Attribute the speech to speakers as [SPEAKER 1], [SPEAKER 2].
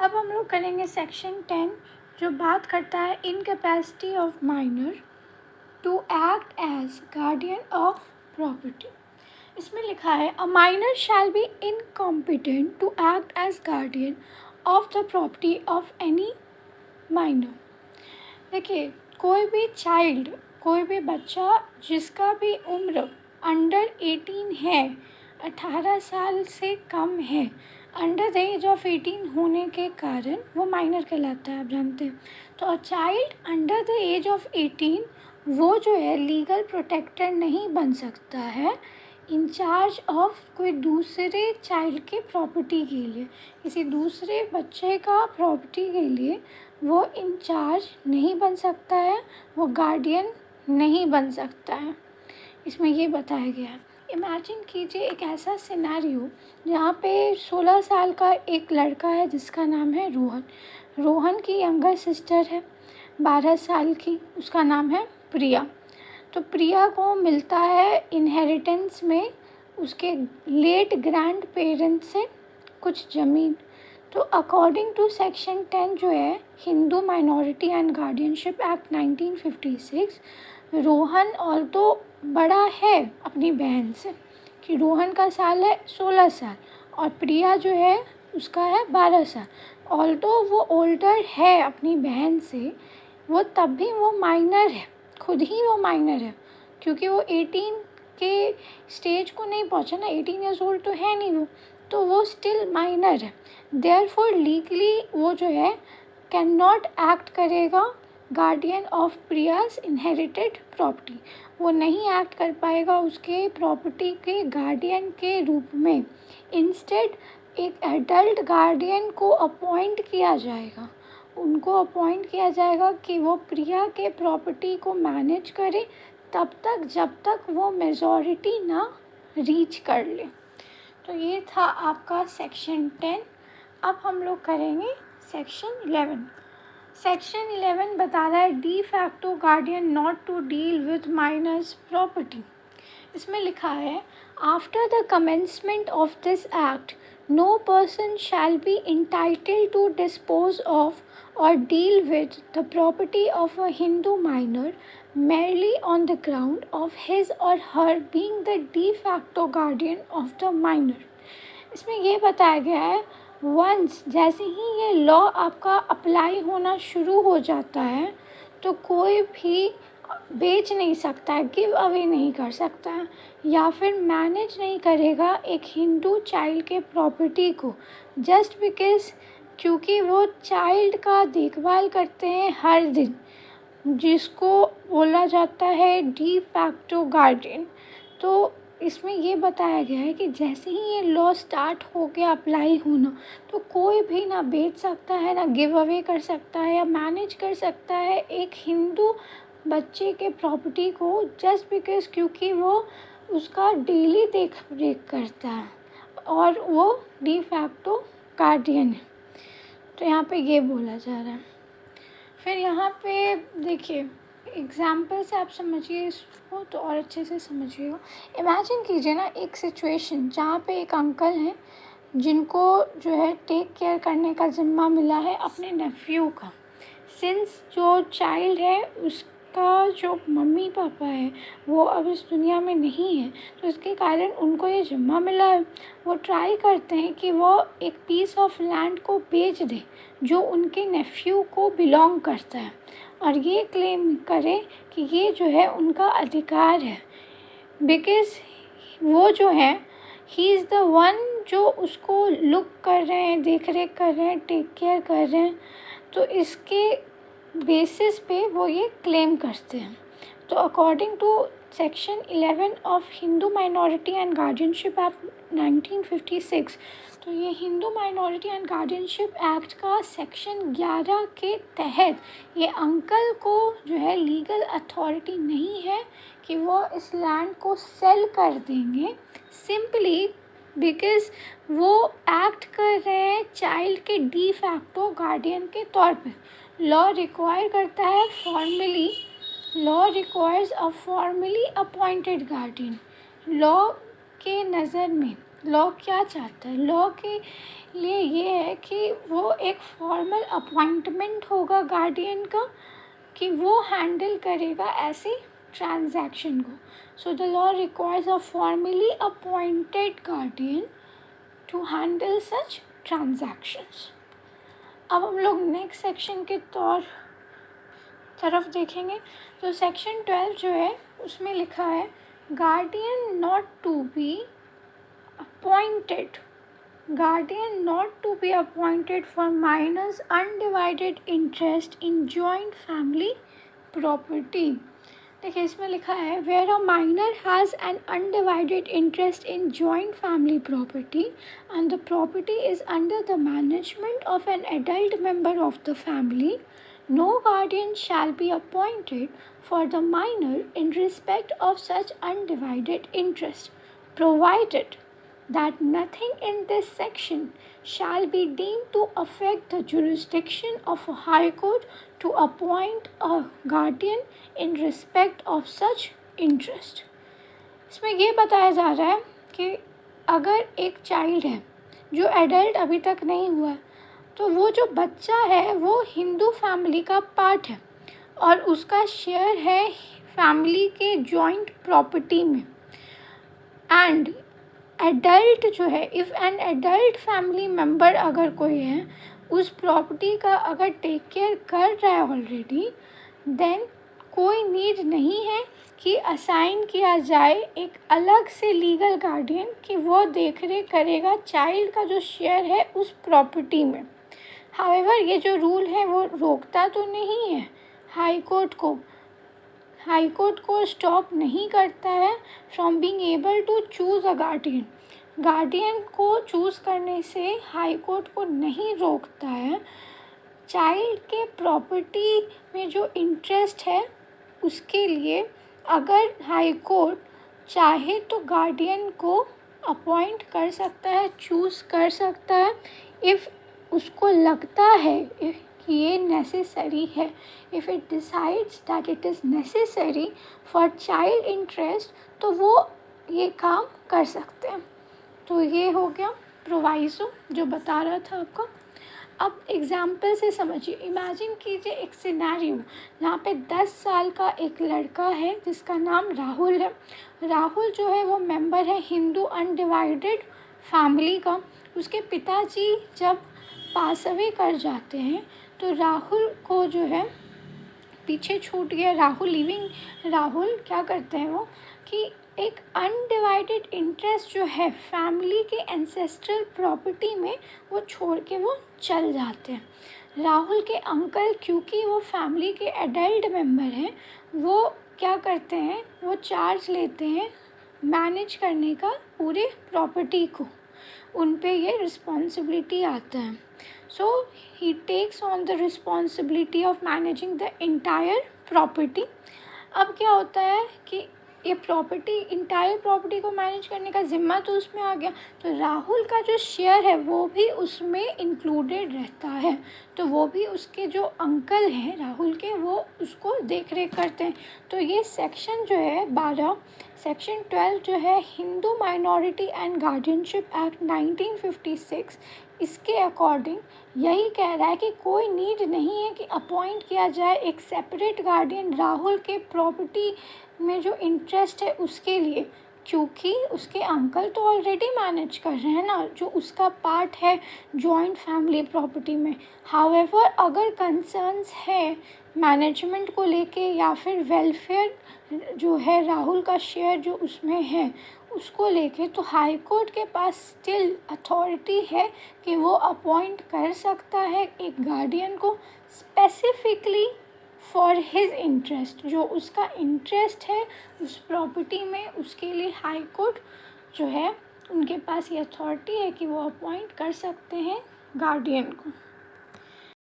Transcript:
[SPEAKER 1] अब हम लोग करेंगे सेक्शन 10 जो बात करता है incapacity of minor to act as guardian of property. इसमें लिखा है a minor shall be incompetent to act as guardian of the property of any minor. देखिए, कोई भी चाइल्ड, कोई भी बच्चा जिसका भी उम्र अंडर 18 है, 18 साल से कम है, अंडर द एज ऑफ 18 होने के कारण वो माइनर कहलाता है, आप जानते हैं। तो a child under the age of 18 वो जो है लीगल प्रोटेक्टर नहीं बन सकता है इंचार्ज ऑफ कोई दूसरे चाइल्ड के प्रॉपर्टी के लिए, किसी दूसरे बच्चे का प्रॉपर्टी के लिए वो इंचार्ज नहीं बन सकता है, वो गार्डियन नहीं बन सकता है। इसमें ये बताया गया है। इमेजिन कीजिए एक ऐसा सिनेरियो जहाँ पे 16 साल का एक लड़का है जिसका नाम है रोहन। रोहन की यंगर सिस्टर है 12 साल की, उसका नाम है प्रिया। तो प्रिया को मिलता है इनहेरिटेंस में उसके लेट ग्रैंड पेरेंट्स से कुछ ज़मीन। तो अकॉर्डिंग टू सेक्शन 10 जो है Hindu minority and guardianship act 1956, Rohan और तो बड़ा है अपनी बहन से, कि रोहन का साल है 16 साल और प्रिया जो है उसका है 12 साल। और तो वो ओल्डर है अपनी बहन से, वो तब भी वो माइनर है, खुद ही वो माइनर है, क्योंकि वो 18 के स्टेज को नहीं पहुंचा ना, 18 ईयर्स ओल्ड तो है नहीं वो, तो वो स्टिल माइनर है। देयरफॉर लीगली वो जो है कैन नॉट एक्ट करेगा guardian of Priya's inherited property, वो नहीं एक्ट कर पाएगा उसके प्रॉपर्टी के गार्डियन के रूप में। इंस्टेड एक एडल्ट गार्डियन को अपॉइंट किया जाएगा, उनको अपॉइंट किया जाएगा कि वो प्रिया के प्रॉपर्टी को मैनेज करे तब तक जब तक वो मेजॉरिटी ना रीच कर ले। तो ये था आपका सेक्शन 10। अब हम लोग करेंगे सेक्शन 11। सेक्शन 11 बता रहा है de facto guardian not to deal with minor's property. इसमें लिखा है after the commencement of this act no person shall be entitled to dispose of or deal with the property of a Hindu minor merely on the ground of his or her being the de facto guardian of the minor। इसमें ये बताया गया है once जैसे ही ये law आपका apply होना शुरू हो जाता है तो कोई भी बेच नहीं सकता है, गिव अवे नहीं कर सकता है या फिर मैनेज नहीं करेगा एक हिंदू चाइल्ड के प्रॉपर्टी को, जस्ट बिकॉज क्योंकि वो चाइल्ड का देखभाल करते हैं हर दिन, जिसको बोला जाता है डी फैक्टो गार्डियन। तो इसमें ये बताया गया है कि जैसे ही ये लॉ स्टार्ट हो गया अप्लाई होना तो कोई भी ना बेच सकता है, ना गिव अवे कर सकता है या मैनेज कर सकता है एक हिंदू बच्चे के प्रॉपर्टी को, जस्ट बिकॉज क्योंकि वो उसका डेली देख रेख करता है और वो डी फैक्टो गार्डियन है। तो यहाँ पे ये बोला जा रहा है। फिर यहाँ पे देखिए एग्जाम्पल से आप समझिए इसको तो और अच्छे से समझिएगा। इमेजिन कीजिए ना एक सिचुएशन जहाँ पे एक अंकल हैं जिनको जो है टेक केयर करने का ज़िम्मा मिला है अपने नेफ्यू का। सिंस जो चाइल्ड है उसका जो मम्मी पापा है वो अब इस दुनिया में नहीं है, तो इसके कारण उनको ये ज़िम्मा मिला है। वो ट्राई करते हैं कि वो एक पीस ऑफ लैंड को बेच दें जो उनके नेफ्यू को बिलोंग करता है और ये क्लेम करें कि ये जो है उनका अधिकार है, बिकॉज़ वो जो है ही इज़ द वन जो उसको लुक कर रहे हैं, देख रेख कर रहे हैं, टेक केयर कर रहे हैं। तो इसके बेसिस पे वो ये क्लेम करते हैं। तो according to section 11 of Hindu minority and guardianship act 1956, तो ये Hindu minority and guardianship act का सेक्शन 11 के तहत ये अंकल को जो है लीगल अथॉरिटी नहीं है कि वो इस लैंड को सेल कर देंगे, सिंपली बिकॉज़ वो एक्ट कर रहे हैं चाइल्ड के डी फैक्टो गार्डियन के तौर पे। लॉ रिक्वायर करता है formally, law requires a formally appointed guardian. Law के नज़र में लॉ क्या चाहता है? लॉ के लिए ये है कि वो एक फॉर्मल अपॉइंटमेंट होगा गार्डियन का कि वो हैंडल करेगा ऐसी ट्रांजैक्शन को. So the law requires a formally appointed guardian to handle such transactions. अब हम लोग नेक्स्ट सेक्शन के तरफ देखेंगे. तो सेक्शन 12 जो है उसमें लिखा है guardian not to be appointed for minor's undivided interest in joint family property. देखिए इसमें लिखा है where a minor has an undivided interest in joint family property and the property is under the management of an adult member of the family, no guardian shall be appointed for the minor in respect of such undivided interest, provided that nothing in this section shall be deemed to affect the jurisdiction of a high court to appoint a guardian in respect of such interest. इसमें ये बताया जा रहा है कि अगर एक child है जो एडल्ट अभी तक नहीं हुआ तो वो जो बच्चा है वो हिंदू फैमिली का पार्ट है और उसका शेयर है फैमिली के जॉइंट प्रॉपर्टी में. एंड एडल्ट जो है, if an adult family member अगर कोई है उस प्रॉपर्टी का अगर टेक केयर कर रहा है ऑलरेडी, देन कोई नीड नहीं है कि असाइन किया जाए एक अलग से लीगल गार्डियन कि वो देख रेख करेगा चाइल्ड का जो शेयर है उस प्रॉपर्टी में. हाउएवर ये जो रूल है वो रोकता तो नहीं है हाई कोर्ट को स्टॉप नहीं करता है from being able to choose a guardian. Guardian को चूज़ करने से हाई कोर्ट को नहीं रोकता है. चाइल्ड के प्रॉपर्टी में जो इंटरेस्ट है उसके लिए अगर हाई कोर्ट चाहे तो गार्डियन को अपॉइंट कर सकता है, चूज़ कर सकता है इफ़ उसको लगता है कि ये नेसेसरी है. If it decides that it is necessary for child interest तो वो ये काम कर सकते हैं. तो ये हो गया प्रोवाइज़ो जो बता रहा था आपको. अब एग्ज़ाम्पल से समझिए. इमेजिन कीजिए एक सिनेरियो जहाँ पे 10 साल का एक लड़का है जिसका नाम राहुल है. राहुल जो है वो मेंबर है हिंदू अनडिवाइडेड फैमिली का. उसके पिताजी जब पास अवे कर जाते हैं तो राहुल को जो है पीछे छूट गया. राहुल क्या करते हैं वो कि एक अनडिवाइडेड इंटरेस्ट जो है फैमिली के एंसेस्ट्रल प्रॉपर्टी में वो छोड़ के वो चल जाते हैं. राहुल के अंकल क्योंकि वो फैमिली के एडल्ट मेंबर हैं वो क्या करते हैं, वो चार्ज लेते हैं मैनेज करने का पूरे प्रॉपर्टी को. उन पे ये रिस्पॉन्सिबिलिटी आता है. So he takes on the responsibility of managing the entire property. अब क्या होता है कि ये इंटायर प्रॉपर्टी को मैनेज करने का ज़िम्मा तो उसमें आ गया, तो राहुल का जो शेयर है वो भी उसमें इंक्लूडेड रहता है. तो वो भी उसके जो अंकल हैं राहुल के वो उसको देख रेख करते हैं. तो ये सेक्शन जो है 12 सेक्शन 12 जो है Hindu minority and guardianship act 1956 इसके अकॉर्डिंग यही कह रहा है कि कोई नीड नहीं है कि अपॉइंट किया जाए एक सेपरेट गार्डियन राहुल के प्रॉपर्टी में जो इंटरेस्ट है उसके लिए, क्योंकि उसके अंकल तो ऑलरेडी मैनेज कर रहे हैं ना जो उसका पार्ट है जॉइंट फैमिली प्रॉपर्टी में. हाउएवर अगर कंसर्न्स है मैनेजमेंट को लेके या फिर वेलफेयर जो है राहुल का शेयर जो उसमें है उसको लेके, तो हाई कोर्ट के पास स्टिल अथॉरिटी है कि वो अपॉइंट कर सकता है एक गार्डियन को स्पेसिफिकली फॉर हिज इंटरेस्ट. जो उसका इंटरेस्ट है उस प्रॉपर्टी में उसके लिए हाई कोर्ट जो है उनके पास ये अथॉरिटी है कि वो अपॉइंट कर सकते हैं गार्डियन को.